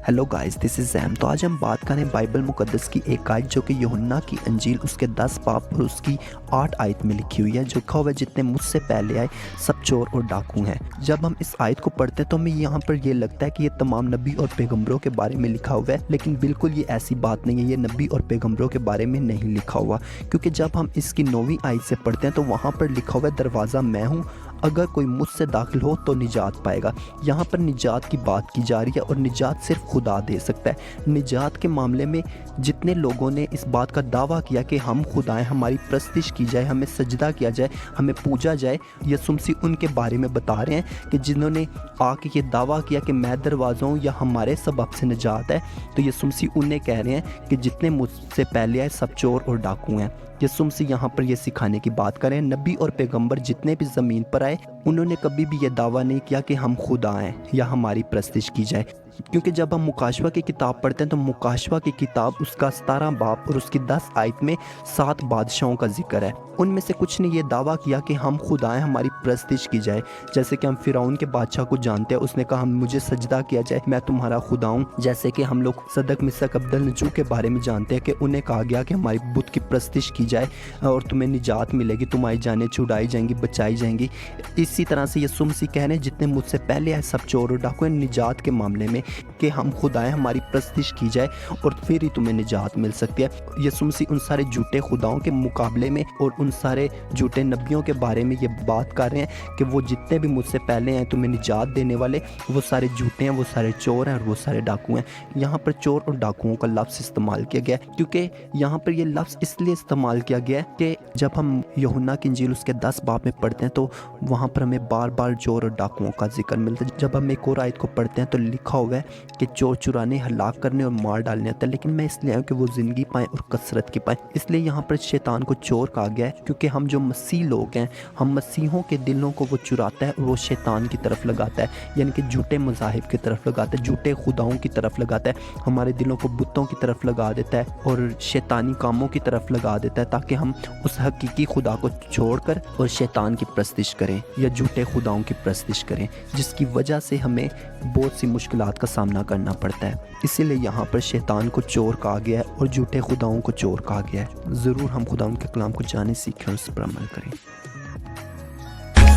Hello guys, this is jam. तो आज हम बात करें बाइबल मुकद्दस की एक आयत जो कि यूहन्ना की अंजील उसके 10 बाब और उसकी 8 आयत में लिखी हुई है, जो लिखा हुआ है जितने मुझसे पहले आए सब चोर और डाकू हैं। जब हम इस आयत को पढ़ते हैं तो हमें यहाँ पर ये लगता है कि ये तमाम नबी और पैगंबरों के बारे में लिखा हुआ है, लेकिन बिल्कुल ये ऐसी बात नहीं है। ये नबी और पैगंबरों के बारे में नहीं लिखा हुआ, क्योंकि जब हम इसकी 9वीं आयत से पढ़ते हैं तो वहाँ पर लिखा हुआ है दरवाज़ा मैं हूँ, अगर कोई मुझसे दाखिल हो तो निजात पाएगा। यहाँ पर निजात की बात की जा रही है और निजात सिर्फ खुदा दे सकता है। निजात के मामले में जितने लोगों ने इस बात का दावा किया कि हम खुदाएं, हमारी प्रस्तिश की जाए, हमें सजदा किया जाए, हमें पूजा जाए, यीशु मसीह उनके बारे में बता रहे हैं कि जिन्होंने आके ये दावा किया कि मैं दरवाज़ा हूँ या हमारे सबब से निजात है, तो यीशु मसीह उन्हें कह रहे हैं कि जितने मुझसे पहले आए सब चोर और डाकू हैं। यीशु मसीह यहाँ पर ये सिखाने की बात करें। नबी और पैगंबर जितने भी ज़मीन पर आए उन्होंने कभी भी ये दावा नहीं किया कि हम खुदा हैं या हमारी प्रस्तिश की जाए, क्योंकि जब हम मुकाशवा की किताब पढ़ते हैं तो मुकाशवा की किताब उसका 17 बाब और उसकी 10 आयत में 7 बादशाहों का जिक्र है। उनमें से कुछ ने ये दावा किया कि हम खुदाएं, हमारी प्रस्तिश की जाए। जैसे कि हम फिरौन के बादशाह को जानते हैं, उसने कहा मुझे सजदा किया जाए, मैं तुम्हारा खुदा हूँ। जैसे कि हम लोग सदक मिसक अब्दुल नजू के बारे में जानते हैं कि उन्हें कहा गया कि हमारी बुत की प्रस्तिश की जाए और तुम्हें निजात मिलेगी, तुम्हारी जानें छुड़ाई जाएंगी, बचाई जाएंगी। इसी तरह से यीशु मसीह कह रहे हैं जितने मुझसे पहले आए सब चोर और डाकू हैं निजात के मामले में, कि हम खुदाएं, हमारी प्रस्तिश की जाए और फिर ही तुम्हें निजात मिल सकती है। यीशु मसीह उन सारे झूठे खुदाओं के मुकाबले में और उन सारे झूठे नबियों के बारे में ये बात कर रहे हैं कि वो जितने भी मुझसे पहले हैं तुम्हें निजात देने वाले, वो सारे झूठे हैं, वो सारे चोर हैं और वो सारे डाकू हैं। यहाँ पर चोर और डाकुओं का लफ्ज़ इस्तेमाल किया गया है, क्योंकि यहाँ पर ये लफ्ज़ इसलिए इस्तेमाल किया गया है कि जब हम यूहन्ना की इंजील उसके 10 बाब में पढ़ते हैं तो वहाँ पर हमें बार बार चोर और डाकुओं का जिक्र मिलता है। जब हम एक और आयत को पढ़ते हैं तो लिखा हुआ है कि चोर चुराने, हलाक करने और मार डालने आता है, लेकिन मैं इसलिए आया कि वो ज़िंदगी पाएँ और कसरत की पाएँ। इसलिए यहाँ पर शैतान को चोर कहा गया है, क्योंकि हम जो मसीह लोग हैं, हम मसीहों के दिलों को वो चुराता है और वो शैतान की तरफ लगाता है, यानी कि झूठे मज़ाहिब की तरफ लगाता है, झूठे खुदाओं की तरफ लगाता है, हमारे दिलों को बुतों की तरफ लगा देता है और शैतानी कामों की तरफ लगा देता है, ताकि हम उस हकीकी खुदा को छोड़कर और शैतान की प्रस्तिश करें या झूठे खुदाओं की प्रस्तिश करें, जिसकी वजह से हमें बहुत सी मुश्किलात का सामना करना पड़ता है। इसीलिए यहाँ पर शैतान को चोर कहा गया है और झूठे खुदाओं को चोर कहा गया है। ज़रूर हम खुदा उनके कलाम को जाने, सीखें और उस पर अमल करें।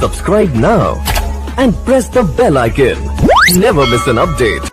Subscribe now and press the bell icon. Never miss an update.